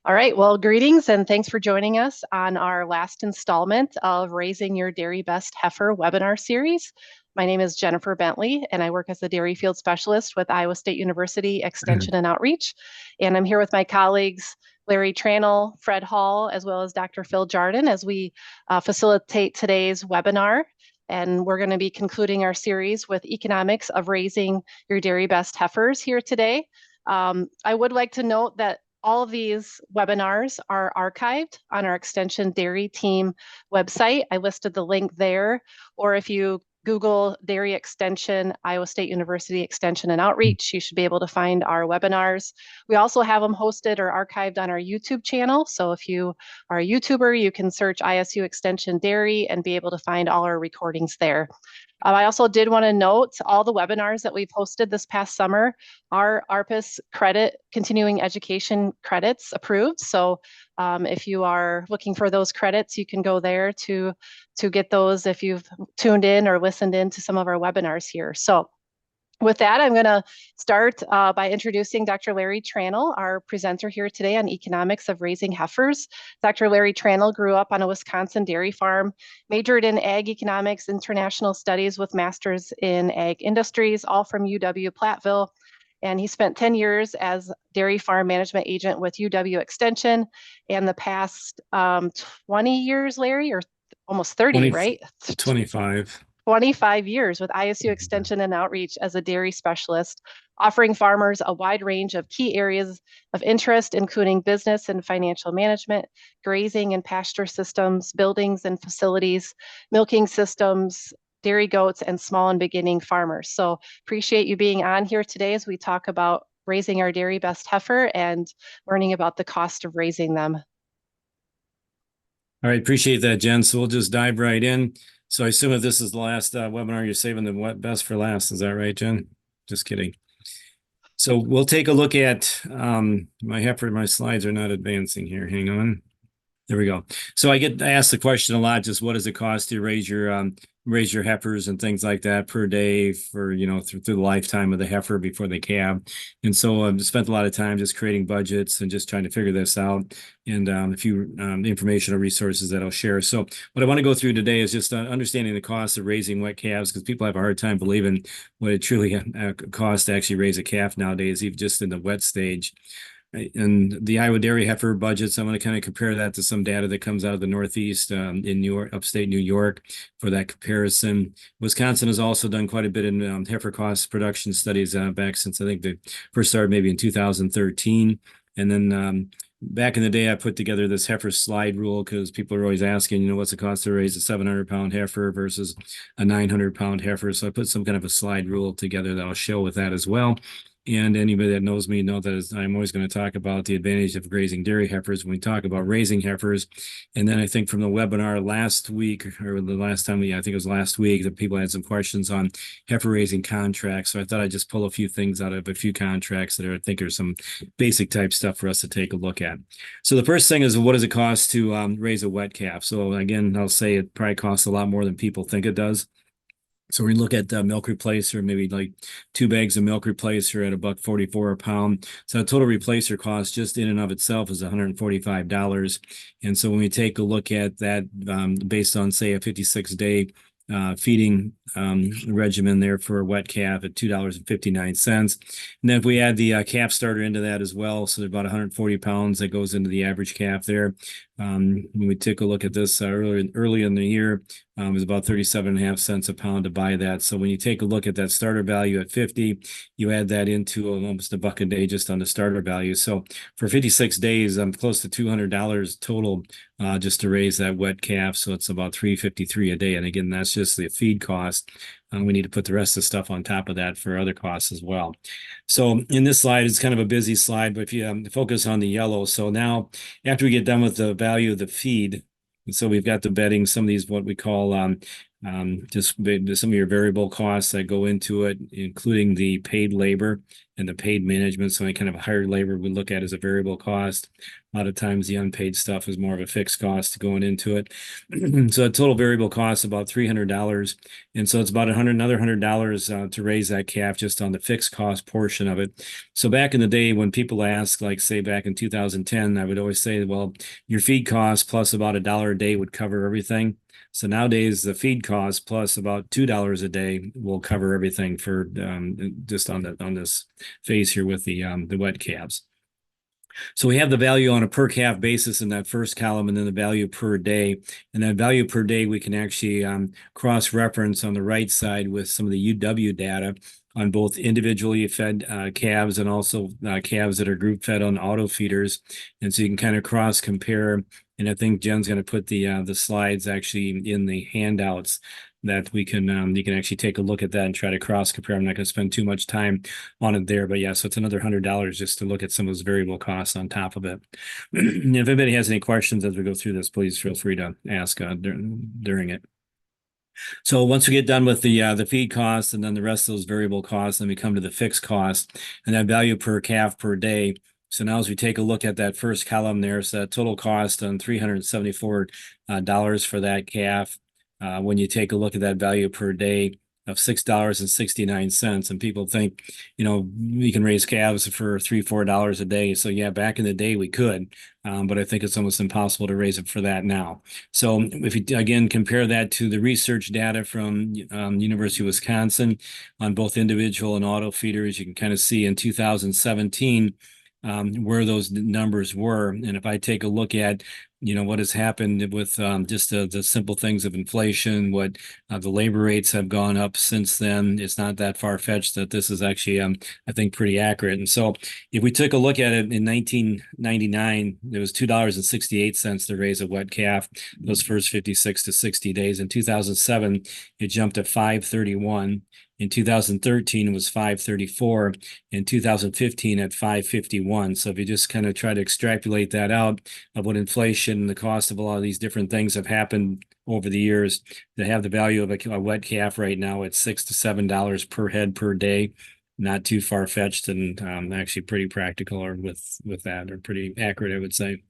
All right, well, greetings and thanks for joining us on our last installment of Raising Your Dairy Best Heifer webinar series. My name is Jennifer Bentley, and I work as the Dairy Field Specialist with Iowa State University Extension and Outreach. And I'm here with my colleagues, Larry Tranel, Fred Hall, as well as Dr. Phil Jardin as we facilitate today's webinar. And we're going to be concluding our series with economics of raising your dairy best heifers here today. I would like to note that all of these webinars are archived on our Extension Dairy Team website. I listed the link there, or if you Google Dairy Extension, Iowa State University Extension and Outreach, you should be able to find our webinars. We also have them hosted or archived on our YouTube channel. So if you are a YouTuber, you can search ISU Extension Dairy and be able to find all our recordings there. I also did want to note all the webinars that we've hosted this past summer are ARPA's credit, continuing education credits approved. So if you are looking for those credits, you can go there to get those if you've tuned in or listened in to some of our webinars here. So with that, I'm going to start by introducing Dr. Larry Tranel, our presenter here today on economics of raising heifers. Dr. Larry Tranel grew up on a Wisconsin dairy farm, majored in ag economics, international studies with masters in ag industries, all from UW-Platteville. And he spent 10 years as dairy farm management agent with UW Extension, and the past 20 years, Larry, or almost 30, 20, right? 25. 25 years with ISU Extension and Outreach as a dairy specialist, offering farmers a wide range of key areas of interest, including business and financial management, grazing and pasture systems, buildings and facilities, milking systems, dairy goats, and small and beginning farmers. So appreciate you being on here today as we talk about raising our dairy best heifer and learning about the cost of raising them. All right, appreciate that, Jen. So we'll just dive right in. So I assume if this is the last webinar, you're saving the best for last. Is that right, Jen? Just kidding. So we'll take a look at my heifer. My slides are not advancing here. Hang on. There we go. So I get asked the question a lot, just what does it cost to raise your heifers and things like that per day for, through the lifetime of the heifer before they calve. And so I've spent a lot of time just creating budgets and just trying to figure this out, and a few informational resources that I'll share. So what I want to go through today is just understanding the cost of raising wet calves, because people have a hard time believing what it truly costs to actually raise a calf nowadays, even just in the wet stage. And the Iowa dairy heifer budgets, I'm going to kind of compare that to some data that comes out of the Northeast in New York, upstate New York, for that comparison. Wisconsin has also done quite a bit in heifer cost production studies back since I think they first started maybe in 2013. And then back in the day, I put together this heifer slide rule because people are always asking, what's the cost to raise a 700-pound heifer versus a 900-pound heifer. So I put some kind of a slide rule together that I'll show with that as well. And anybody that knows me knows that I'm always going to talk about the advantage of grazing dairy heifers when we talk about raising heifers. And then I think from the webinar last week, or the last time, I think it was last week, that people had some questions on heifer raising contracts. So I thought I'd just pull a few things out of a few contracts that I think are some basic type stuff for us to take a look at. So the first thing is, what does it cost to raise a wet calf? So again, I'll say it probably costs a lot more than people think it does. So we look at milk replacer, maybe like 2 bags of milk replacer at $1.44 a pound. So the total replacer cost just in and of itself is $145. And so when we take a look at that based on, say, a 56-day feeding regimen there for a wet calf at $2.59. And then if we add the calf starter into that as well, so about 140 pounds that goes into the average calf there. When we take a look at this early in the year, it was about 37.5 cents a pound to buy that. So when you take a look at that starter value at 50, you add that into almost $1 a day just on the starter value. So for 56 days, I'm close to $200 total just to raise that wet calf. So it's about $353 a day. And again, that's just the feed cost. We need to put the rest of the stuff on top of that for other costs as well. So in this slide, it's kind of a busy slide, but if you focus on the yellow. So now after we get done with the value of the feed, so we've got the bedding, some of these what we call just some of your variable costs that go into it, including the paid labor and the paid management. So any kind of hired labor we look at as a variable cost. A lot of times the unpaid stuff is more of a fixed cost going into it. So a total variable cost about $300. And so it's about another $100 to raise that calf just on the fixed cost portion of it. So back in the day when people ask, like say back in 2010, I would always say, well, your feed cost plus about $1 a day would cover everything. So nowadays the feed cost plus about $2 a day will cover everything for just on this phase here with the wet calves. So we have the value on a per calf basis in that first column, and then the value per day. And that value per day we can actually cross-reference on the right side with some of the UW data on both individually fed calves and also calves that are group fed on auto feeders. And so you can kind of cross compare. And I think Jen's going to put the slides actually in the handouts that we can you can actually take a look at that and try to cross compare. I'm not going to spend too much time on it there, but yeah, so it's another $100 just to look at some of those variable costs on top of it. If anybody has any questions as we go through this, please feel free to ask during it. So once we get done with the feed costs and then the rest of those variable costs, then we come to the fixed cost and that value per calf per day. So now as we take a look at that first column there, so that total cost on $374 for that calf. When you take a look at that value per day of $6.69, and people think, we can raise calves for $3-4 a day. So yeah, back in the day we could, but I think it's almost impossible to raise it for that now. So if you again compare that to the research data from University of Wisconsin on both individual and auto feeders, you can kind of see in 2017 where those numbers were. And if I take a look at what has happened with just the simple things of inflation, what the labor rates have gone up since then. It's not that far-fetched that this is actually, I think, pretty accurate. And so if we took a look at it in 1999, it was $2.68 to raise a wet calf, those first 56 to 60 days. In 2007, it jumped to $5.31. In 2013, it was $5.34. In 2015, at $5.51. So if you just kind of try to extrapolate that out of what inflation and the cost of a lot of these different things have happened over the years, to have the value of a wet calf right now at $6 to $7 per head per day, not too far-fetched and actually pretty practical or with that, or pretty accurate, I would say.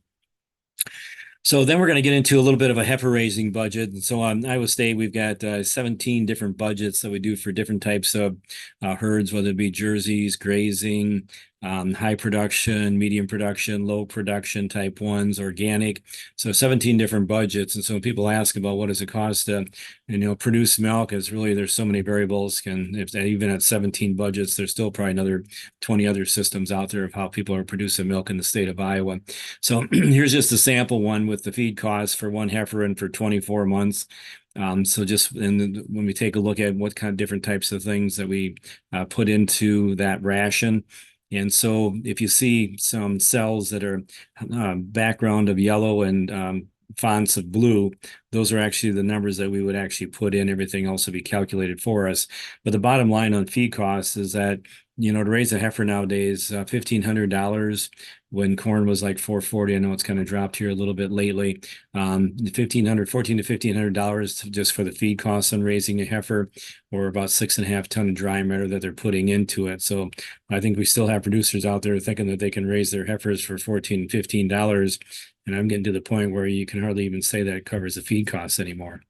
So then we're going to get into a little bit of a heifer raising budget. And so on Iowa State, we've got 17 different budgets that we do for different types of herds, whether it be jerseys, grazing, high production, medium production, low production type ones, organic. So 17 different budgets. And so when people ask about what does it cost to, produce milk, is really there's so many variables. And if even at 17 budgets, there's still probably another 20 other systems out there of how people are producing milk in the state of Iowa. So here's just a sample one with the feed costs for one heifer and for 24 months. So just when we take a look at what kind of different types of things that we put into that ration. And so if you see some cells that are background of yellow and fonts of blue, those are actually the numbers that we would actually put in. Everything else will be calculated for us. But the bottom line on feed costs is that, to raise a heifer nowadays, $1,500 when corn was like $4.40. I know it's kind of dropped here a little bit lately. $1,400 to $1,500 just for the feed costs on raising a heifer, or about 6.5 ton of dry matter that they're putting into it. So I think we still have producers out there thinking that they can raise their heifers for $14, $15. And I'm getting to the point where you can hardly even say that it covers the feed costs anymore.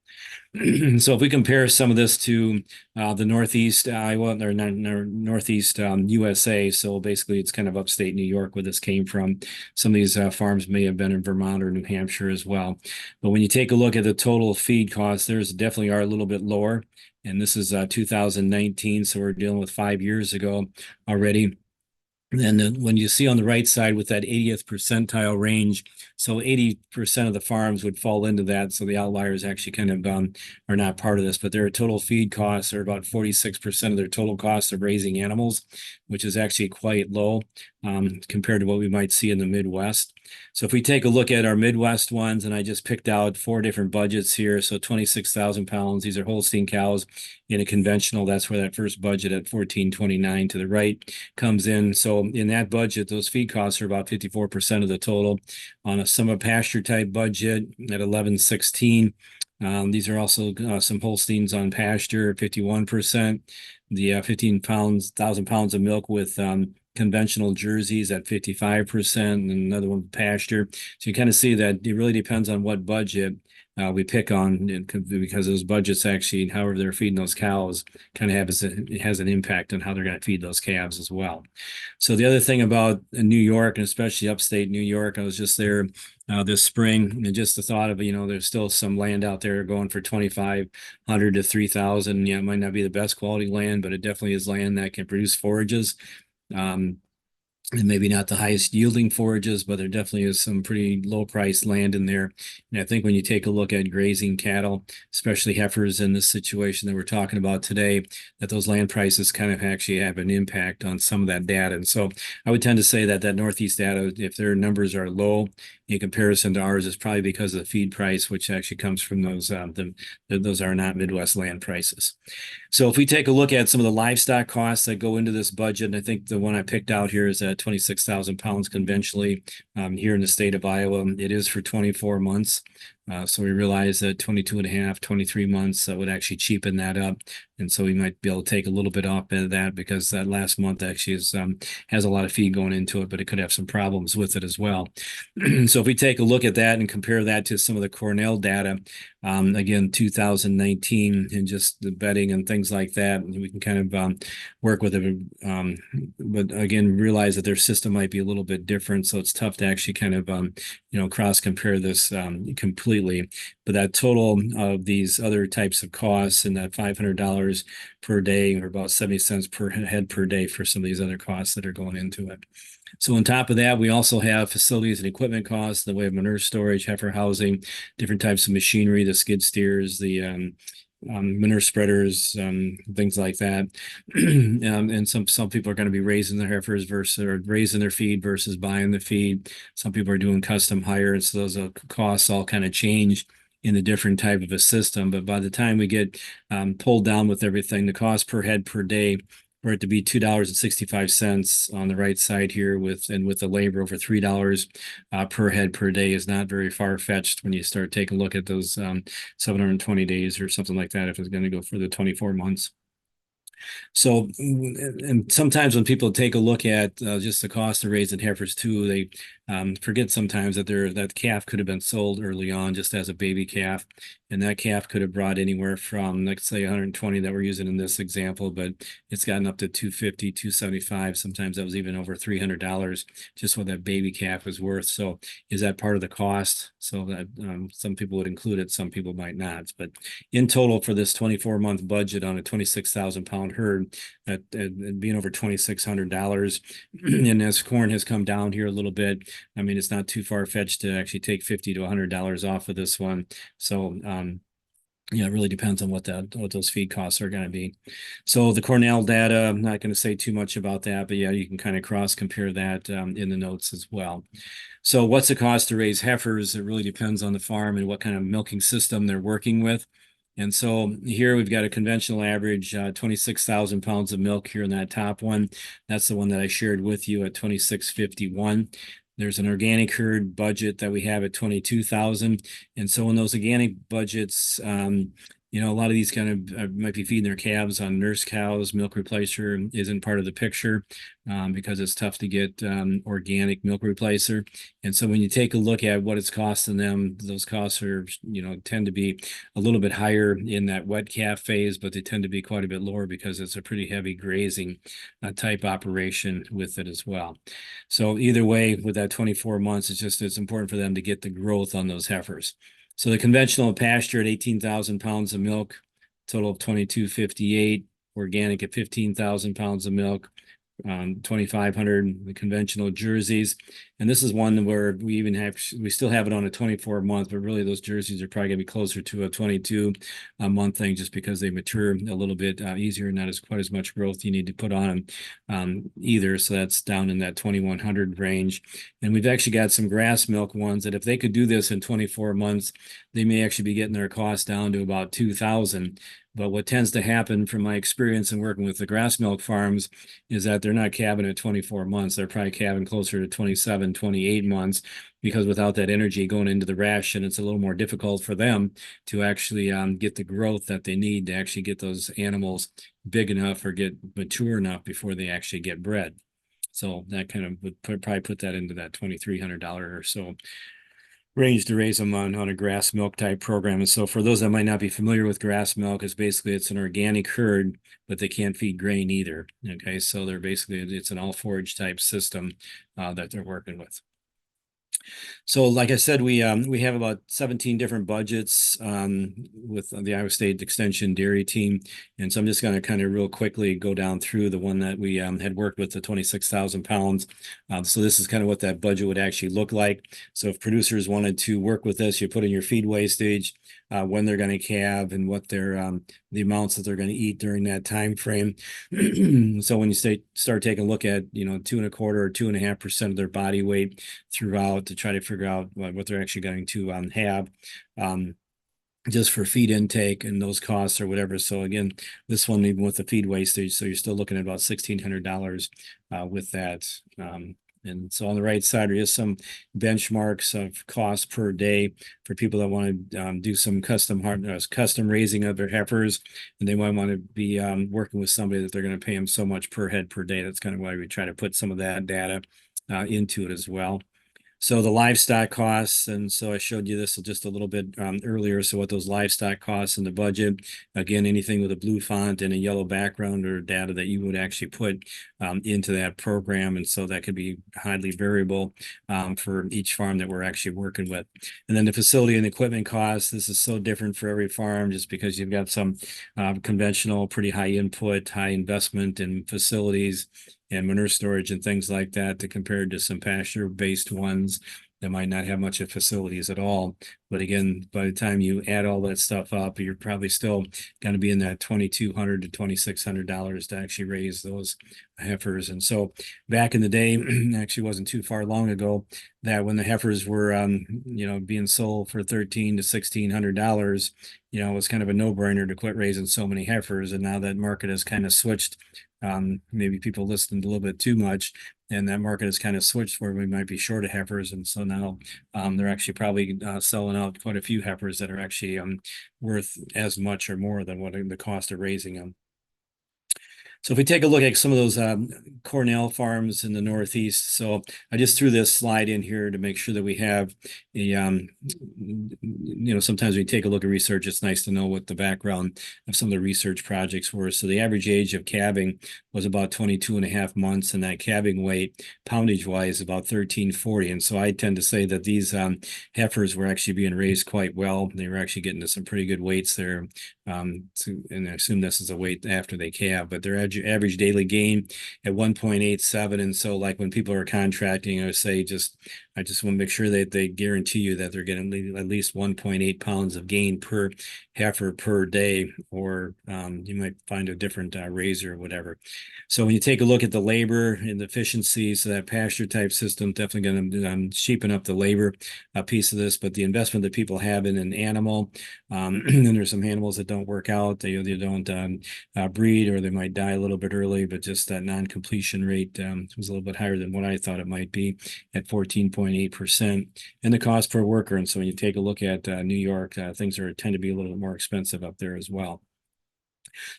So if we compare some of this to the Northeast Iowa, or Northeast USA, so basically it's kind of upstate New York where this came from. Some of these farms may have been in Vermont or New Hampshire as well. But when you take a look at the total feed costs, there's definitely are a little bit lower. And this is 2019, so we're dealing with 5 years ago already. And then when you see on the right side with that 80th percentile range, so 80% of the farms would fall into that. So the outliers actually kind of are not part of this, but their total feed costs are about 46% of their total cost of raising animals, which is actually quite low compared to what we might see in the Midwest. So if we take a look at our Midwest ones, and I just picked out 4 different budgets here. So 26,000 pounds, these are Holstein cows in a conventional. That's where that first budget at 1429 to the right comes in. So in that budget, those feed costs are about 54% of the total. On a summer pasture type budget at 1116. These are also some Holsteins on pasture, 51%. The 15,000 pounds of milk with conventional jerseys at 55% and another one pasture. So you kind of see that it really depends on what budget we pick on, because those budgets actually, however they're feeding those cows, kind of it has an impact on how they're going to feed those calves as well. So the other thing about New York, and especially upstate New York, I was just there this spring, and just the thought of, there's still some land out there going for 2,500 to 3,000. Yeah, it might not be the best quality land, but it definitely is land that can produce forages. And maybe not the highest yielding forages, but there definitely is some pretty low price land in there. And I think when you take a look at grazing cattle, especially heifers in this situation that we're talking about today, that those land prices kind of actually have an impact on some of that data. And so I would tend to say that Northeast data, if their numbers are low in comparison to ours, is probably because of the feed price, which actually comes from those are not Midwest land prices. So if we take a look at some of the livestock costs that go into this budget, and I think the one I picked out here is at 26,000 pounds conventionally here in the state of Iowa. It is for 24 months. So we realize that 22 and a half, 23 months would actually cheapen that up. And so we might be able to take a little bit off of that, because that last month actually has a lot of feed going into it, but it could have some problems with it as well. So if we take a look at that and compare that to some of the Cornell data, again, 2019, and just the bedding and things like that, we can kind of work with it. But again, realize that their system might be a little bit different. So it's tough to actually kind of, cross compare this completely. But that total of these other types of costs, and that $500 per day, or about 70 cents per head per day for some of these other costs that are going into it. So on top of that, we also have facilities and equipment costs in the way of manure storage, heifer housing, different types of machinery, the skid steers, the manure spreaders, things like that. And some people are going to be raising their heifers or raising their feed versus buying the feed. Some people are doing custom hire, and so those costs all kind of change in a different type of a system. But by the time we get pulled down with everything, the cost per head per day, for it to be $2.65 on the right side here, with the labor over $3 per head per day, is not very far-fetched when you start taking a look at those 720 days or something like that, if it's going to go for the 24 months. So, and sometimes when people take a look at just the cost of raising heifers too, they forget sometimes that that calf could have been sold early on just as a baby calf, and that calf could have brought anywhere from, let's say, 120 that we're using in this example, but it's gotten up to 250, 275. Sometimes that was even over $300 just what that baby calf was worth. So is that part of the cost? So that some people would include it, some people might not. But in total, for this 24-month budget on a 26,000 pound herd, that being over $2,600, and as corn has come down here a little bit, I mean, it's not too far-fetched to actually take $50 to $100 off of this one. So yeah, it really depends on what those feed costs are going to be. So the Cornell data, I'm not going to say too much about that, but yeah, you can kind of cross compare that in the notes as well. So what's the cost to raise heifers? It really depends on the farm and what kind of milking system they're working with. And so here we've got a conventional average, 26,000 pounds of milk here in that top one. That's the one that I shared with you at 2651. There's an organic herd budget that we have at 22,000. And so in those organic budgets, a lot of these kind of might be feeding their calves on nurse cows. Milk replacer isn't part of the picture because it's tough to get organic milk replacer. And so when you take a look at what it's costing them, those costs are, tend to be a little bit higher in that wet calf phase, but they tend to be quite a bit lower because it's a pretty heavy grazing type operation with it as well. So either way, with that 24 months, it's important for them to get the growth on those heifers. So the conventional pasture at 18,000 pounds of milk, total of 2258, organic at 15,000 pounds of milk, 2,500, the conventional jerseys. And this is one where we still have it on a 24 month, but really those jerseys are probably gonna be closer to a 22 month thing, just because they mature a little bit easier, not quite as much growth you need to put on them either. So that's down in that 2,100 range. And we've actually got some grass milk ones that if they could do this in 24 months, they may actually be getting their cost down to about 2,000. But what tends to happen from my experience in working with the grass milk farms is that they're not calving at 24 months. They're probably calving closer to 27, 28 months, because without that energy going into the ration, it's a little more difficult for them to actually get the growth that they need to actually get those animals big enough or get mature enough before they actually get bred. So that kind of would probably put that into that $2,300 or so range to raise them on a grass milk type program. And so for those that might not be familiar with grass milk, is basically it's an organic herd, but they can't feed grain either. Okay, so they're basically, it's an all forage type system that they're working with. So like I said, we have about 17 different budgets with the Iowa State Extension Dairy Team. And so I'm just going to kind of real quickly go down through the one that we had worked with, the 26,000 pounds. So this is kind of what that budget would actually look like. So if producers wanted to work with this, you put in your feed wastage, when they're going to calve and what their the amounts that they're going to eat during that time frame. So when you start taking a look at 2.25 or 2.5% of their body weight throughout to try to figure out what they're actually going to have just for feed intake and those costs or whatever. So again, this one, even with the feed wastage, so you're still looking at about $1,600 with that. And so on the right side, there is some benchmarks of cost per day for people that want to do some custom raising of their heifers, and they might want to be working with somebody that they're going to pay them so much per head per day. That's kind of why we try to put some of that data into it as well. So the livestock costs, and so I showed you this just a little bit earlier. So what those livestock costs in the budget, again, anything with a blue font and a yellow background or data that you would actually put into that program. And so that could be highly variable for each farm that we're actually working with. And then the facility and equipment costs, this is so different for every farm just because you've got some conventional, pretty high input, high investment in facilities and manure storage and things like that to compare to some pasture-based ones that might not have much of facilities at all. But again, by the time you add all that stuff up, you're probably still going to be in that $2,200 to $2,600 to actually raise those heifers. And so back in the day, actually wasn't too far long ago, that when the heifers were being sold for $1,300 to $1,600, it was kind of a no-brainer to quit raising so many heifers. And now that market has kind of switched. Maybe people listened a little bit too much, and that market has kind of switched where we might be short of heifers. And so now they're actually probably selling out quite a few heifers that are actually worth as much or more than what the cost of raising them. So if we take a look at some of those Cornell farms in the Northeast, so I just threw this slide in here to make sure that we have a, sometimes when you take a look at research, it's nice to know what the background of some of the research projects were. So the average age of calving was about 22.5 months, and that calving weight, poundage wise, about 1340. And so I tend to say that these heifers were actually being raised quite well. They were actually getting to some pretty good weights there. And I assume this is a weight after they calve, but their average daily gain at 1.87. And so like when people are contracting, I say I just want to make sure that they guarantee you that they're getting at least 1.8 pounds of gain per heifer per day, or you might find a different raiser or whatever. So when you take a look at the labor and the efficiency, so that pasture type system definitely going to cheapen up the labor piece of this, but the investment that people have in an animal, and there's some animals that don't work out, they don't breed, or they might die a little bit early, but just that non-completion rate was a little bit higher than what I thought it might be at 14.8%, and the cost per worker. And so when you take a look at New York, things tend to be a little bit more expensive up there as well.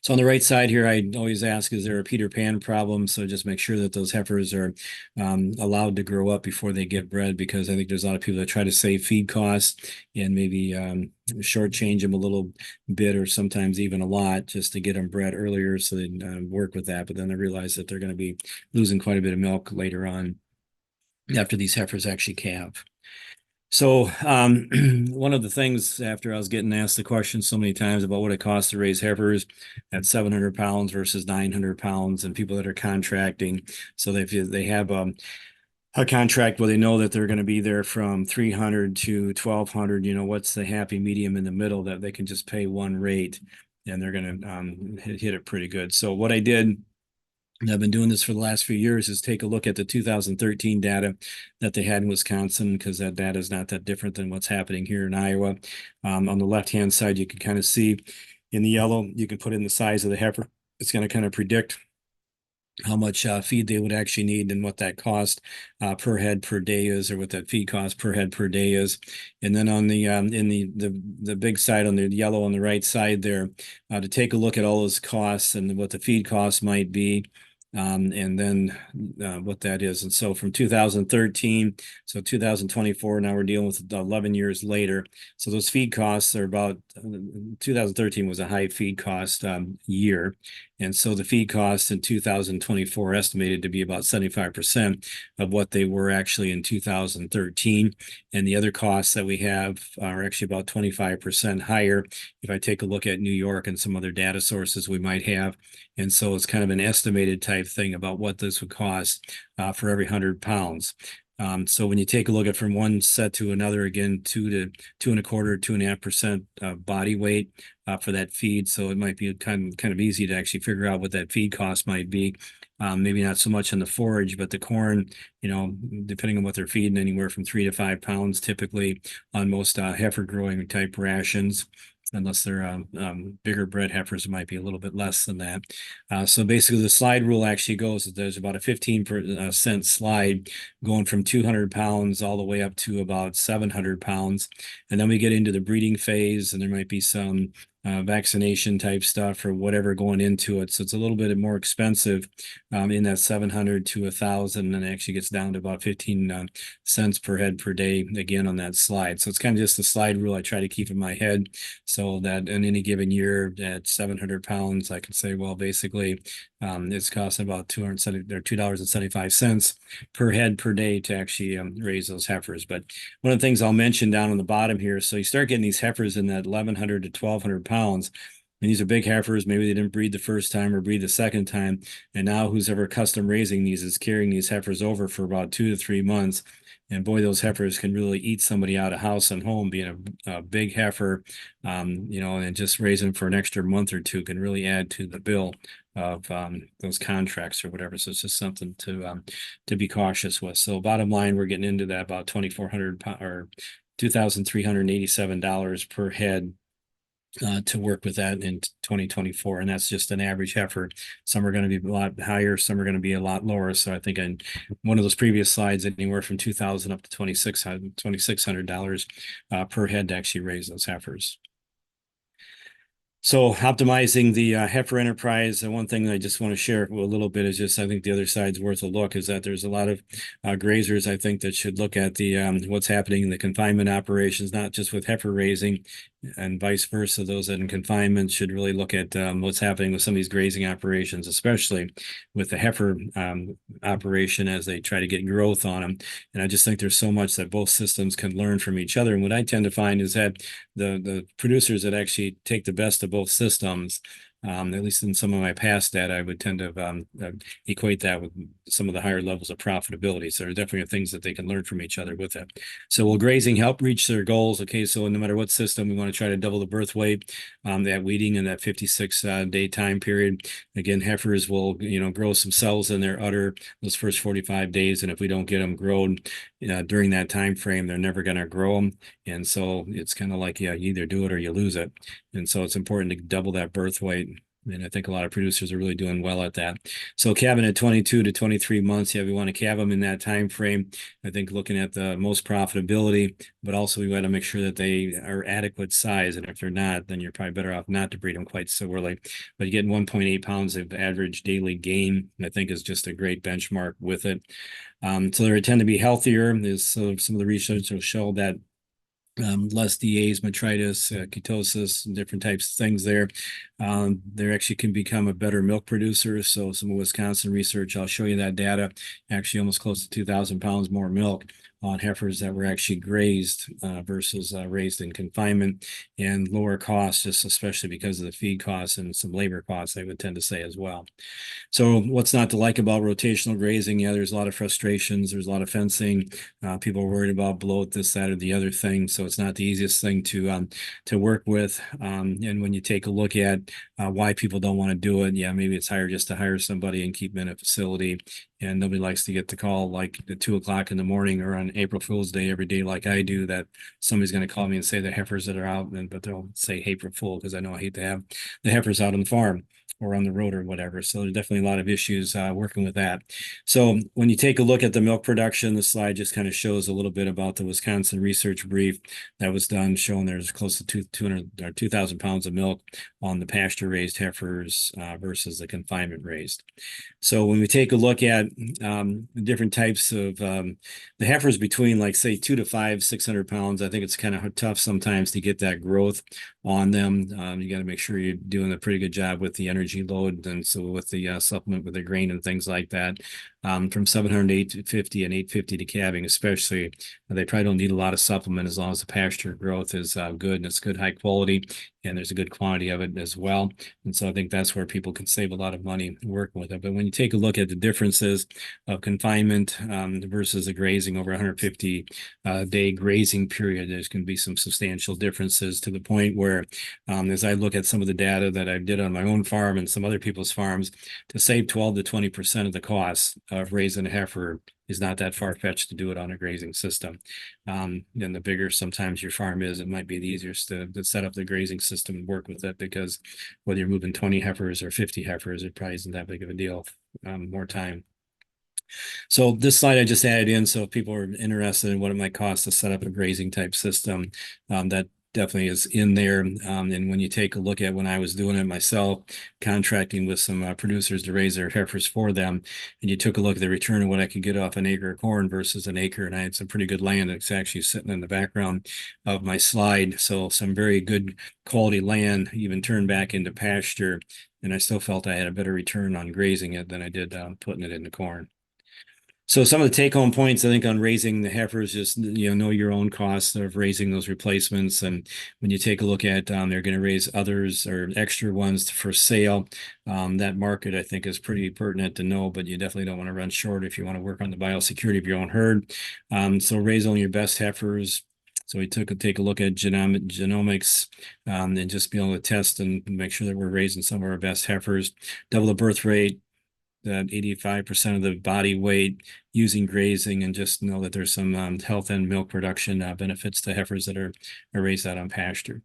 So on the right side here, I always ask, is there a Peter Pan problem? So just make sure that those heifers are allowed to grow up before they get bred, because I think there's a lot of people that try to save feed costs and maybe shortchange them a little bit, or sometimes even a lot, just to get them bred earlier so they work with that. But then they realize that they're going to be losing quite a bit of milk later on after these heifers actually calve. So one of the things, after I was getting asked the question so many times about what it costs to raise heifers at 700 pounds versus 900 pounds, and people that are contracting, so if they have a contract where they know that they're going to be there from 300 to 1200, what's the happy medium in the middle that they can just pay one rate and they're going to hit it pretty good. So what I did, and I've been doing this for the last few years, is take a look at the 2013 data that they had in Wisconsin, because that data is not that different than what's happening here in Iowa. On the left-hand side, you can kind of see in the yellow, you can put in the size of the heifer. It's going to kind of predict how much feed they would actually need and what that cost per head per day is, or what that feed cost per head per day is. And then on the in the big side, on the yellow on the right side there, to take a look at all those costs and what the feed costs might be, and then what that is. And so from 2013, so 2024, now we're dealing with 11 years later. So those feed costs are about 2013 was a high feed cost year. And so the feed costs in 2024 estimated to be about 75% of what they were actually in 2013. And the other costs that we have are actually about 25% higher if I take a look at New York and some other data sources we might have. And so it's kind of an estimated type thing about what this would cost for every 100 pounds. So when you take a look at from one set to another, again, 2.25, 2.5% body weight for that feed. So it might be kind of easy to actually figure out what that feed cost might be. Maybe not so much on the forage, but the corn, depending on what they're feeding, anywhere from 3 to 5 pounds typically on most heifer growing type rations. Unless they're bigger bred heifers, it might be a little bit less than that. So basically the slide rule actually goes that there's about a 15% slide going from 200 pounds all the way up to about 700 pounds. And then we get into the breeding phase, and there might be some vaccination type stuff or whatever going into it. So it's a little bit more expensive in that 700 to 1,000, and it actually gets down to about 15 cents per head per day again on that slide. So it's kind of just the slide rule I try to keep in my head, so that in any given year at 700 pounds, I can say, well, basically it's costing about $2.75 per head per day to actually raise those heifers. But one of the things I'll mention down on the bottom here, so you start getting these heifers in that 1,100 to 1,200 pounds. And these are big heifers. Maybe they didn't breed the first time or breed the second time. And now who's ever custom raising these is carrying these heifers over for about 2 to 3 months. And boy, those heifers can really eat somebody out of house and home. Being a big heifer, and just raising for an extra month or two can really add to the bill of those contracts or whatever. So it's just something to be cautious with. So bottom line, we're getting into that about 2,400 or $2,387 per head to work with that in 2024. And that's just an average heifer. Some are going to be a lot higher, some are going to be a lot lower. So I think in one of those previous slides, anywhere from 2,000 up to $2,600 per head to actually raise those heifers. So optimizing the heifer enterprise, and one thing that I just want to share a little bit is just, I think the other side's worth a look, is that there's a lot of grazers, I think, that should look at the what's happening in the confinement operations, not just with heifer raising, and vice versa. Those that in confinement should really look at what's happening with some of these grazing operations, especially with the heifer operation as they try to get growth on them. And I just think there's so much that both systems can learn from each other. And what I tend to find is that the producers that actually take the best of both systems, at least in some of my past data, I would tend to equate that with some of the higher levels of profitability. So there definitely are things that they can learn from each other with it. So will grazing help reach their goals? Okay, so no matter what system, we want to try to double the birth weight, that weeding in that 56 day time period. Again, heifers will, grow some cells in their udder those first 45 days. And if we don't get them grown during that time frame, they're never going to grow them. And so it's kind of like, you either do it or you lose it. And so it's important to double that birth weight. And I think a lot of producers are really doing well at that. So calving at 22 to 23 months, we want to calve them in that time frame. I think looking at the most profitability, but also we want to make sure that they are adequate size. And if they're not, then you're probably better off not to breed them quite so early. But getting 1.8 pounds of average daily gain, I think, is just a great benchmark with it. So they tend to be healthier. Some of the research will show that less DAs, metritis, ketosis, and different types of things there. They actually can become a better milk producer. So some of Wisconsin research, I'll show you that data, actually almost close to 2,000 pounds more milk on heifers that were actually grazed versus raised in confinement, and lower costs, just especially because of the feed costs and some labor costs, I would tend to say as well. So what's not to like about rotational grazing? There's a lot of frustrations. There's a lot of fencing. People are worried about bloat, this, that, or the other thing. So it's not the easiest thing to work with. And when you take a look at why people don't want to do it, maybe it's higher just to hire somebody and keep them in a facility. And nobody likes to get the call like at 2 o'clock in the morning or on April Fool's Day every day like I do, that somebody's going to call me and say the heifers that are out, but they'll say April Fool, because I know I hate to have the heifers out on the farm. or on the road or whatever. So there's definitely a lot of issues working with that. So when you take a look at the milk production, the slide just kind of shows a little bit about the Wisconsin research brief that was done, showing there's close to 200 or 2,000 pounds of milk on the pasture raised heifers versus the confinement raised. So when we take a look at the different types of the heifers between, like, say, 600 pounds, I think it's kind of tough sometimes to get that growth on them. You got to make sure you're doing a pretty good job with the energy load, and so with the supplement with the grain and things like that. From 700 to 850 and 850 to calving, especially, they probably don't need a lot of supplement as long as the pasture growth is good and it's good high quality, and there's a good quantity of it as well. And so I think that's where people can save a lot of money working with it. But when you take a look at the differences of confinement versus the grazing over 150 day grazing period, there's going to be some substantial differences, to the point where, as I look at some of the data that I did on my own farm and some other people's farms, to save 12 to 20% of the cost of raising a heifer is not that far-fetched to do it on a grazing system. And the bigger sometimes your farm is, it might be the easiest to set up the grazing system and work with it, because whether you're moving 20 heifers or 50 heifers, it probably isn't that big of a deal. More time. So this slide I just added in, so if people are interested in what it might cost to set up a grazing type system, that definitely is in there. And when you take a look at when I was doing it myself, contracting with some producers to raise their heifers for them, and you took a look at the return of what I could get off an acre of corn versus an acre, and I had some pretty good land that's actually sitting in the background of my slide. So some very good quality land even turned back into pasture, and I still felt I had a better return on grazing it than I did putting it into corn. So some of the take-home points, I think, on raising the heifers, just, know your own costs of raising those replacements. And when you take a look at, they're going to raise others or extra ones for sale. That market, I think, is pretty pertinent to know, but you definitely don't want to run short if you want to work on the biosecurity of your own herd. So raise only your best heifers. So we take a look at genomics and just be able to test and make sure that we're raising some of our best heifers. Double the birth rate, that 85% of the body weight using grazing, and just know that there's some health and milk production benefits to heifers that are raised out on pasture.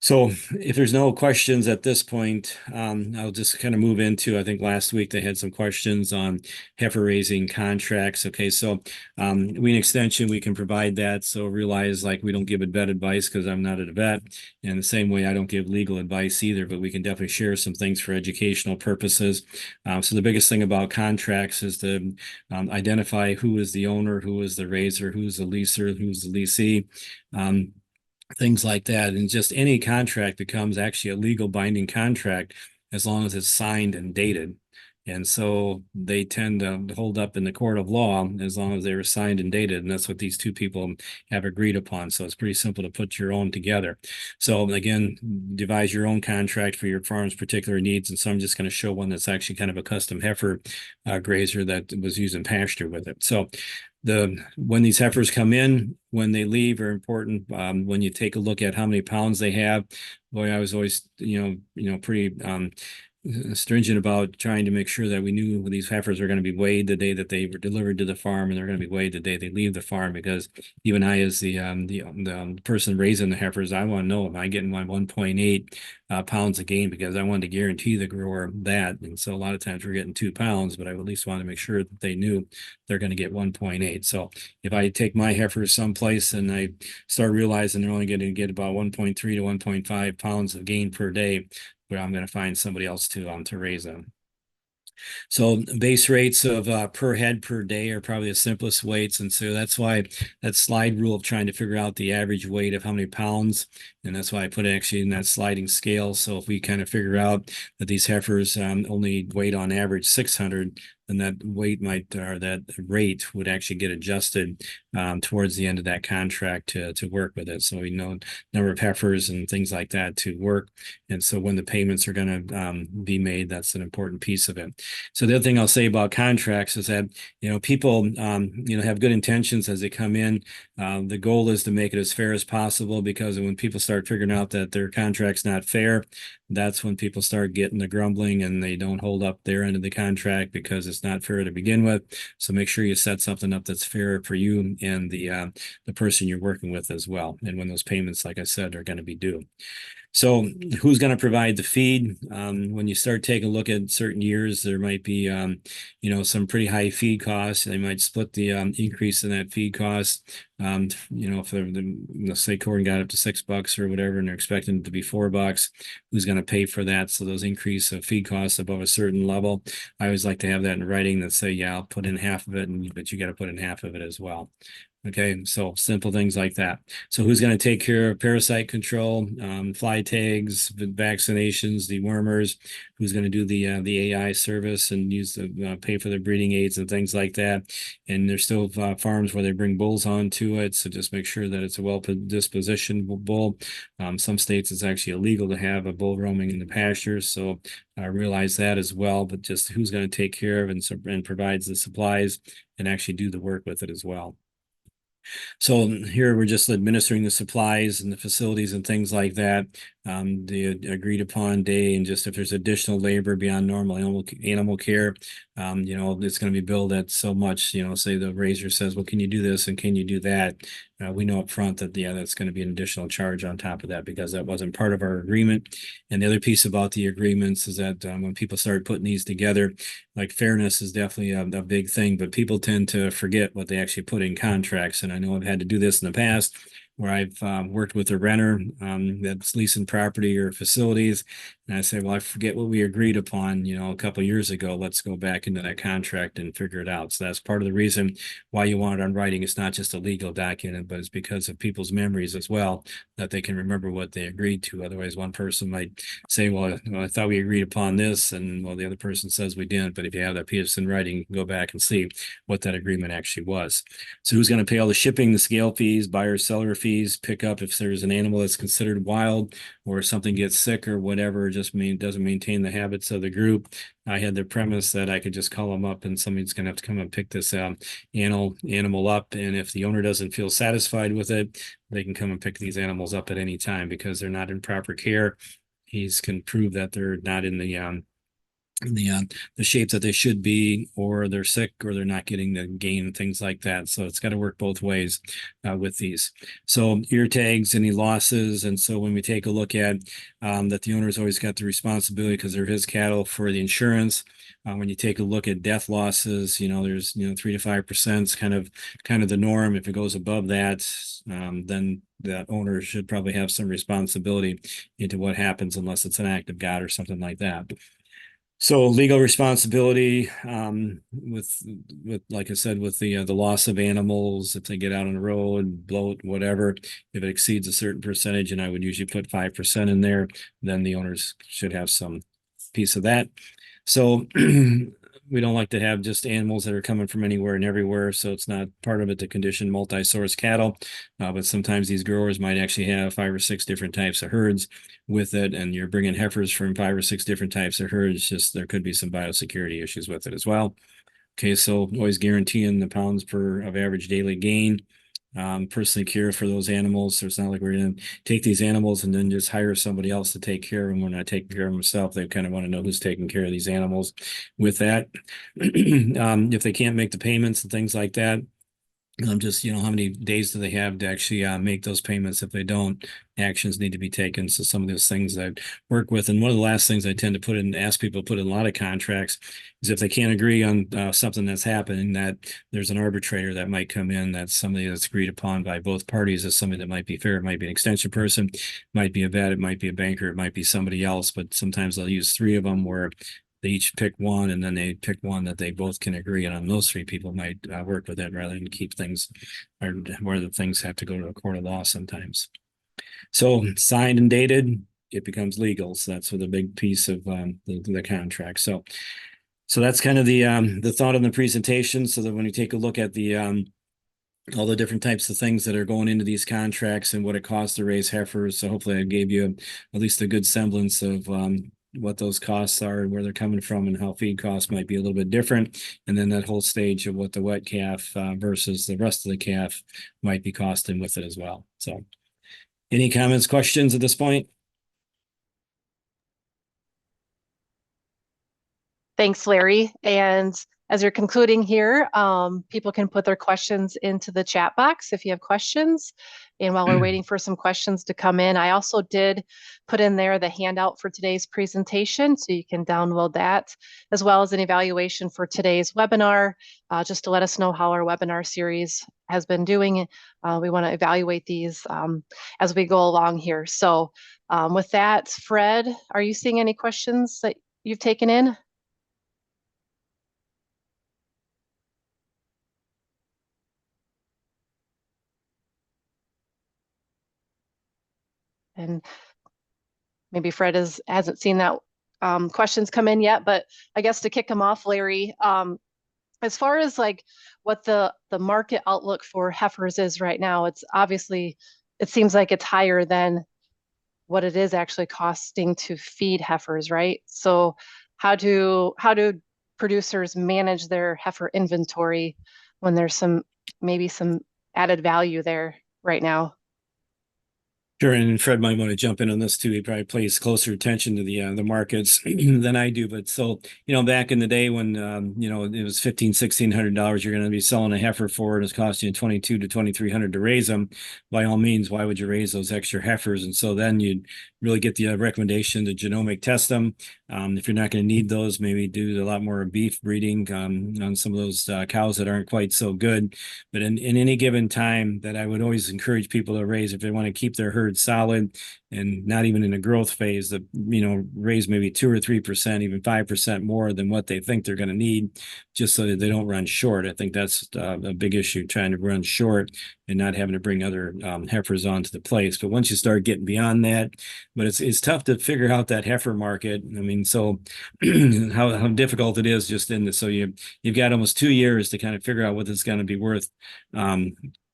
So if there's no questions at this point, I'll just kind of move into, I think last week they had some questions on heifer raising contracts. Okay, so we, in extension, we can provide that. So realize, like, we don't give vet advice because I'm not a vet. And the same way, I don't give legal advice either, but we can definitely share some things for educational purposes. So the biggest thing about contracts is to identify who is the owner, who is the raiser, who's the leaser, who's the leasee. Things like that. And just any contract becomes actually a legal binding contract as long as it's signed and dated. And so they tend to hold up in the court of law as long as they were signed and dated. And that's what these two people have agreed upon. So it's pretty simple to put your own together. So again, devise your own contract for your farm's particular needs. And so I'm just going to show one that's actually kind of a custom heifer grazer that was using pasture with it. So when these heifers come in, when they leave are important. When you take a look at how many pounds they have, boy, I was always, pretty stringent about trying to make sure that we knew these heifers are going to be weighed the day that they were delivered to the farm, and they're going to be weighed the day they leave the farm, because even I, as the person raising the heifers, I want to know, am I getting my 1.8 pounds of gain, because I wanted to guarantee the grower that. And so a lot of times we're getting 2 pounds, but I would at least want to make sure that they knew they're going to get 1.8. So if I take my heifers someplace and I start realizing they're only going to get about 1.3 to 1.5 pounds of gain per day, where I'm going to find somebody else to raise them. So base rates of per head per day are probably the simplest weights. And so that's why that slide rule of trying to figure out the average weight of how many pounds, and that's why I put it actually in that sliding scale. So if we kind of figure out that these heifers only weigh on average 600, then that weight or that rate would actually get adjusted towards the end of that contract to work with it. So we know number of heifers and things like that to work. And so when the payments are going to be made, that's an important piece of it. So the other thing I'll say about contracts is that, people, have good intentions as they come in. The goal is to make it as fair as possible, because when people start figuring out that their contract's not fair, that's when people start getting the grumbling and they don't hold up their end of the contract because it's not fair to begin with. So make sure you set something up that's fair for you and the person you're working with as well. And when those payments, like I said, are going to be due. So who's going to provide the feed? When you start taking a look at certain years, there might be, some pretty high feed costs. They might split the increase in that feed cost. If let's say corn got up to $6 or whatever, and they're expecting it to be $4, who's going to pay for that? So those increase of feed costs above a certain level. I always like to have that in writing that say, yeah, I'll put in half of it, but you got to put in half of it as well. Okay, so simple things like that. So who's going to take care of parasite control, fly tags, vaccinations, dewormers? Who's going to do the AI service and use the pay for the breeding aids and things like that? And there's still farms where they bring bulls onto it, so just make sure that it's a well-dispositioned bull. Some states it's actually illegal to have a bull roaming in the pastures, so realize that as well. But just who's going to take care of and provides the supplies and actually do the work with it as well. So here we're just administering the supplies and the facilities and things like that. The agreed upon day, and just if there's additional labor beyond normal animal care, it's going to be billed at so much. Say the raiser says, well, can you do this and can you do that? We know up front that that's going to be an additional charge on top of that because that wasn't part of our agreement. And the other piece about the agreements is that when people start putting these together, like fairness is definitely a big thing, but people tend to forget what they actually put in contracts. And I know I've had to do this in the past where I've worked with a renter that's leasing property or facilities. And I say, well, I forget what we agreed upon, a couple of years ago. Let's go back into that contract and figure it out. So that's part of the reason why you want it on writing. It's not just a legal document, but it's because of people's memories as well, that they can remember what they agreed to. Otherwise, one person might say, well, I thought we agreed upon this. And well, the other person says we didn't. But if you have that piece in writing, you can go back and see what that agreement actually was. So who's going to pay all the shipping, the scale fees, buyer seller fees, pick up if there's an animal that's considered wild or something gets sick or whatever, just doesn't maintain the habits of the group. I had the premise that I could just call them up and somebody's going to have to come and pick this animal up. And if the owner doesn't feel satisfied with it, they can come and pick these animals up at any time because they're not in proper care. He can prove that they're not in the shape that they should be, or they're sick, or they're not getting the gain and things like that. So it's got to work both ways with these. So ear tags, any losses. And so when we take a look at that, the owner's always got the responsibility because they're his cattle for the insurance. When you take a look at death losses, there's 3 to 5% is kind of the norm. If it goes above that, then that owner should probably have some responsibility into what happens unless it's an act of God or something like that. So legal responsibility with like I said, with the loss of animals, if they get out on the road, bloat, whatever, if it exceeds a certain percentage, and I would usually put 5% in there, then the owners should have some piece of that. So we don't like to have just animals that are coming from anywhere and everywhere. So it's not part of it to condition multi-source cattle. But sometimes these growers might actually have 5 or 6 different types of herds with it. And you're bringing heifers from 5 or 6 different types of herds. Just there could be some biosecurity issues with it as well. Okay, so always guaranteeing the pounds per of average daily gain. Personally care for those animals. So it's not like we're going to take these animals and then just hire somebody else to take care of them. We're not taking care of them themselves. They kind of want to know who's taking care of these animals with that. If they can't make the payments and things like that, just, how many days do they have to actually make those payments? If they don't, actions need to be taken. So some of those things I work with, and one of the last things I tend to ask people to put in a lot of contracts is if they can't agree on something that's happening, that there's an arbitrator that might come in, that's somebody that's agreed upon by both parties as somebody that might be fair. It might be an extension person, might be a vet, it might be a banker, it might be somebody else, but sometimes they'll use 3 of them where they each pick one, and then they pick one that they both can agree on. Those 3 people might work with it rather than keep things where the things have to go to a court of law sometimes. So signed and dated, it becomes legal. So that's the big piece of the contract. So that's kind of the thought on the presentation. So that when you take a look at the all the different types of things that are going into these contracts and what it costs to raise heifers. So hopefully I gave you at least a good semblance of what those costs are and where they're coming from and how feed costs might be a little bit different. And then that whole stage of what the wet calf versus the rest of the calf might be costing with it as well. So any comments, questions at this point? Thanks, Larry. And as you're concluding here, people can put their questions into the chat box if you have questions. And while we're waiting for some questions to come in, I also did put in there the handout for today's presentation, so you can download that, as well as an evaluation for today's webinar, just to let us know how our webinar series has been doing. We want to evaluate these as we go along here. So with that, Fred, are you seeing any questions that you've taken in? And maybe Fred hasn't seen that questions come in yet, but I guess to kick them off, Larry, as far as like what the market outlook for heifers is right now, it's obviously, it seems like it's higher than what it is actually costing to feed heifers, right? So how do producers manage their heifer inventory when there's maybe some added value there right now? Sure, and Fred might want to jump in on this too. He probably pays closer attention to the markets than I do. But so, back in the day when it was $1,500–$1,600, you're going to be selling a heifer for, and it's costing you $2,200 to $2,300 to raise them. By all means, why would you raise those extra heifers? And so then you'd really get the recommendation to genomic test them. If you're not going to need those, maybe do a lot more beef breeding on some of those cows that aren't quite so good. But in any given time, that I would always encourage people to raise, if they want to keep their herd solid and not even in a growth phase, that raise maybe 2 or 3%, even 5% more than what they think they're going to need, just so that they don't run short. I think that's a big issue, trying to run short and not having to bring other heifers onto the place. But once you start getting beyond that, but it's tough to figure out that heifer market. I mean, so how difficult it is just in this. So you've got almost 2 years to kind of figure out what it's going to be worth.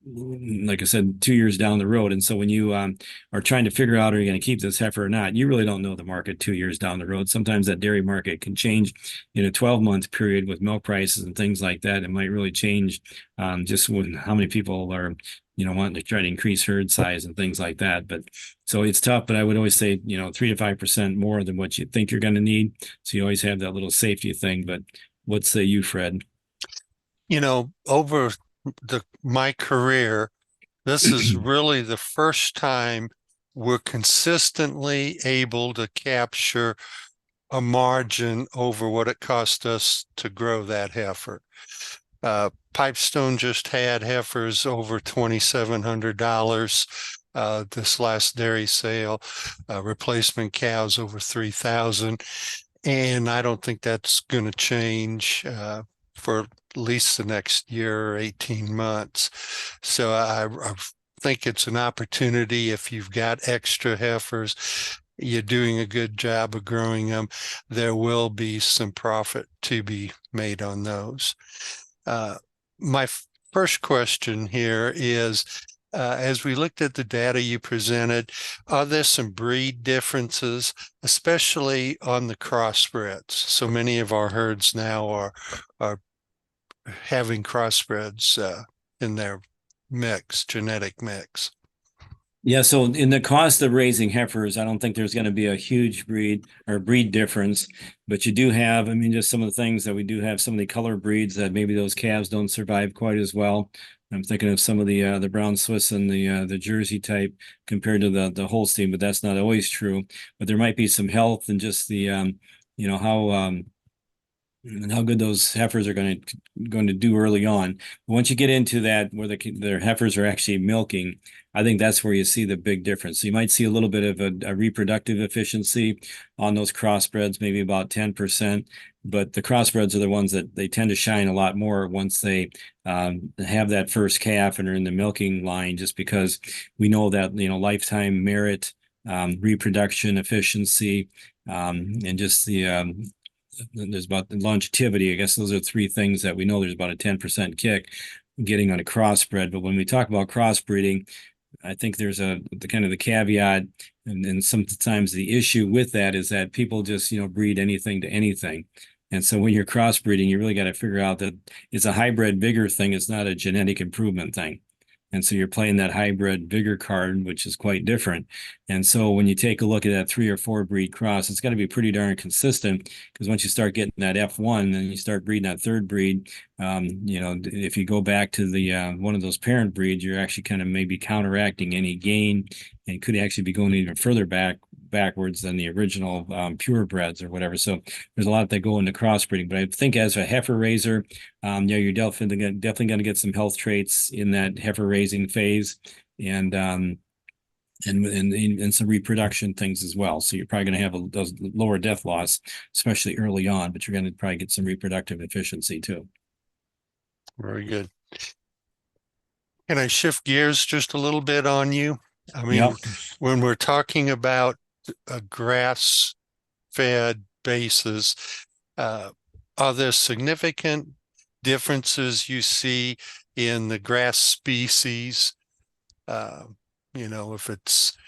Like I said, 2 years down the road. And so when you are trying to figure out, are you going to keep this heifer or not, you really don't know the market 2 years down the road. Sometimes that dairy market can change in a 12-month period with milk prices and things like that. It might really change just with how many people are wanting to try to increase herd size and things like that. But so it's tough, but I would always say 3 to 5% more than what you think you're going to need. So you always have that little safety thing. But what say you, Fred? Over my career, this is really the first time we're consistently able to capture a margin over what it cost us to grow that heifer. Pipestone just had heifers over $2,700 this last dairy sale, replacement cows over $3,000, and I don't think that's going to change for at least the next year or 18 months. So I think it's an opportunity. If you've got extra heifers, you're doing a good job of growing them, there will be some profit to be made on those. My first question here is, as we looked at the data you presented, are there some breed differences, especially on the crossbreds? So many of our herds now are having crossbreds in their genetic mix. Yeah, so in the cost of raising heifers, I don't think there's going to be a huge breed difference, but you do have, just some of the things that we do have, some of the color breeds that maybe those calves don't survive quite as well. I'm thinking of some of the brown Swiss and the Jersey type compared to the Holstein, but that's not always true. But there might be some health and just the how good those heifers are going to do early on. But once you get into that, where their heifers are actually milking, I think that's where you see the big difference. So you might see a little bit of a reproductive efficiency on those crossbreds, maybe about 10%. But the crossbreds are the ones that they tend to shine a lot more once they have that first calf and are in the milking line, just because we know that lifetime merit, reproduction efficiency, and just there's about the longevity. I guess those are 3 things that we know there's about a 10% kick getting on a crossbred. But when we talk about crossbreeding, I think there's the kind of the caveat, and sometimes the issue with that is that people just breed anything to anything. And so when you're crossbreeding, you really got to figure out that it's a hybrid vigor thing. It's not a genetic improvement thing. And so you're playing that hybrid vigor card, which is quite different. And so when you take a look at that 3 or 4 breed cross, it's got to be pretty darn consistent, because once you start getting that F1 and you start breeding that third breed, if you go back to the one of those parent breeds, you're actually kind of maybe counteracting any gain, and could actually be going even further backwards than the original purebreds or whatever. So there's a lot that go into crossbreeding. But I think as a heifer raiser, you're definitely going to get some health traits in that heifer raising phase, and some reproduction things as well. So you're probably going to have those lower death loss, especially early on, but you're going to probably get some reproductive efficiency too. Very good. Can I shift gears just a little bit on you? I mean, Yep. when we're talking about a grass-fed basis, are there significant differences you see in the grass species? If it's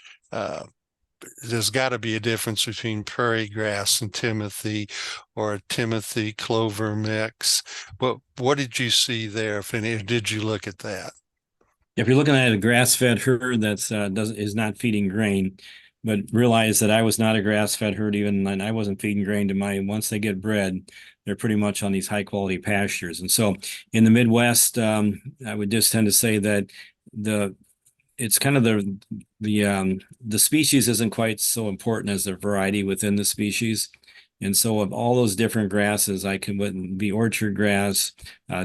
there's got to be a difference between prairie grass and Timothy, or a Timothy clover mix. What did you see there? If any, did you look at that? If you're looking at a grass-fed herd that's is not feeding grain, but realize that I was not a grass-fed herd, even and I wasn't feeding grain to my. Once they get bred, they're pretty much on these high-quality pastures. And so in the Midwest, I would just tend to say that it's kind of the species isn't quite so important as the variety within the species. And so of all those different grasses, I can wouldn't be orchard grass,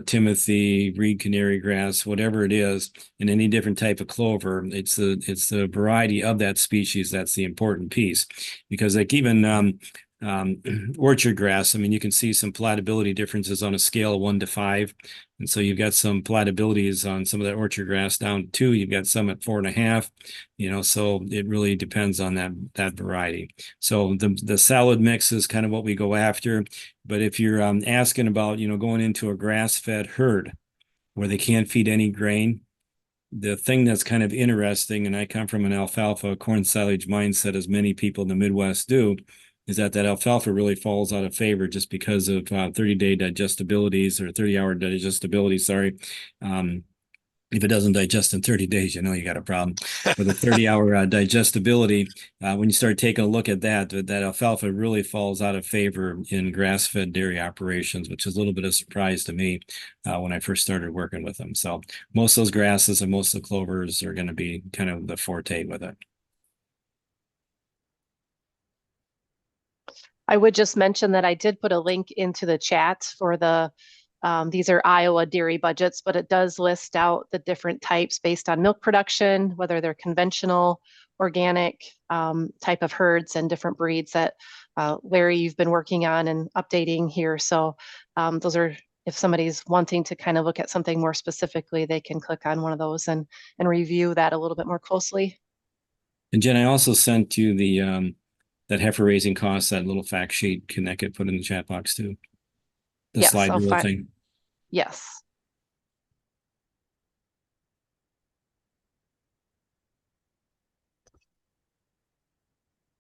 Timothy, reed canary grass, whatever it is, in any different type of clover. It's the variety of that species that's the important piece, because like even orchard grass, I mean, you can see some palatability differences on a scale of 1 to 5. And so you've got some palatabilities on some of that orchard grass down to 2. You've got some at 4.5. So it really depends on that variety. So the salad mix is kind of what we go after. But if you're asking about going into a grass-fed herd where they can't feed any grain, the thing that's kind of interesting, and I come from an alfalfa corn silage mindset, as many people in the Midwest do, is that alfalfa really falls out of favor just because of 30-day digestibilities, or 30-hour digestibility, sorry. If it doesn't digest in 30 days, you got a problem. With a 30-hour digestibility, when you start taking a look at that alfalfa really falls out of favor in grass-fed dairy operations, which is a little bit of a surprise to me when I first started working with them. So most of those grasses and most of the clovers are going to be kind of the forte with it. I would just mention that I did put a link into the chat for these are Iowa dairy budgets, but it does list out the different types based on milk production, whether they're conventional, organic type of herds, and different breeds that Larry, you've been working on and updating here. So those are, if somebody's wanting to kind of look at something more specifically, they can click on one of those and review that a little bit more closely. And Jen, I also sent you that heifer raising costs, that little fact sheet. Can that get put in the chat box too? The Yes, slide rule thing. Yes.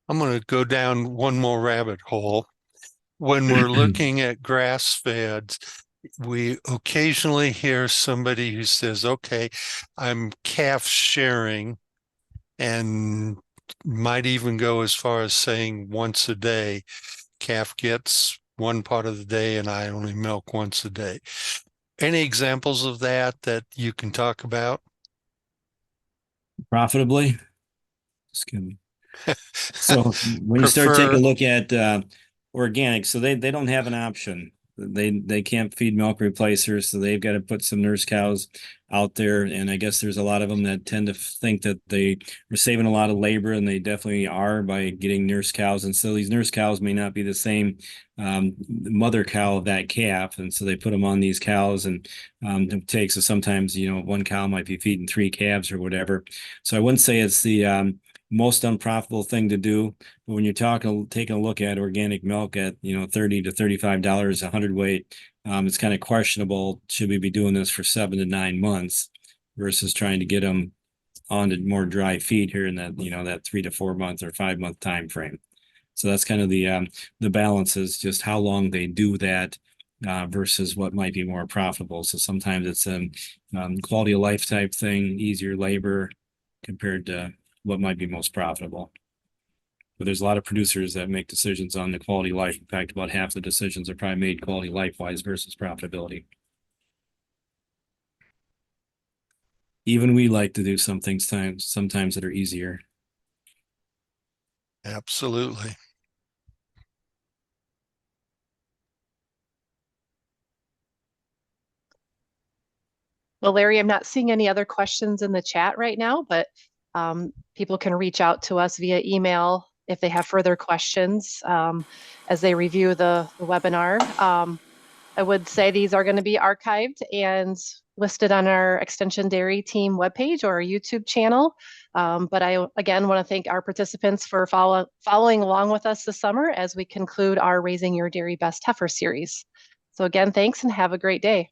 I'm going to go down one more rabbit hole. When we're looking at grass feds, we occasionally hear somebody who says, okay, I'm calf sharing, and might even go as far as saying once a day. Calf gets one part of the day and I only milk once a day. Any examples of that you can talk about? Profitably? Just kidding. So when you start taking a look at organic, so they don't have an option. They can't feed milk replacers, so they've got to put some nurse cows out there. And I guess there's a lot of them that tend to think that they are saving a lot of labor, and they definitely are by getting nurse cows. And so these nurse cows may not be the same mother cow of that calf, and so they put them on these cows, and it takes sometimes one cow might be feeding 3 calves or whatever. So I wouldn't say it's the most unprofitable thing to do. But when you're taking a look at organic milk at $30 to $35 a hundredweight, it's kind of questionable. Should we be doing this for 7 to 9 months versus trying to get them onto more dry feed here in that 3 to 4 month or 5 month time frame? So that's kind of the balance, is just how long they do that versus what might be more profitable. So sometimes it's a quality of life type thing, easier labor compared to what might be most profitable. But there's a lot of producers that make decisions on the quality of life. In fact, about half the decisions are probably made quality life wise versus profitability. Even we like to do some things sometimes that are easier. Absolutely. Well, Larry, I'm not seeing any other questions in the chat right now, but people can reach out to us via email if they have further questions as they review the webinar. I would say these are going to be archived and listed on our Extension Dairy Team webpage or our YouTube channel. But I, again, want to thank our participants for following along with us this summer as we conclude our Raising Your Dairy Best Heifer series. So again, thanks and have a great day.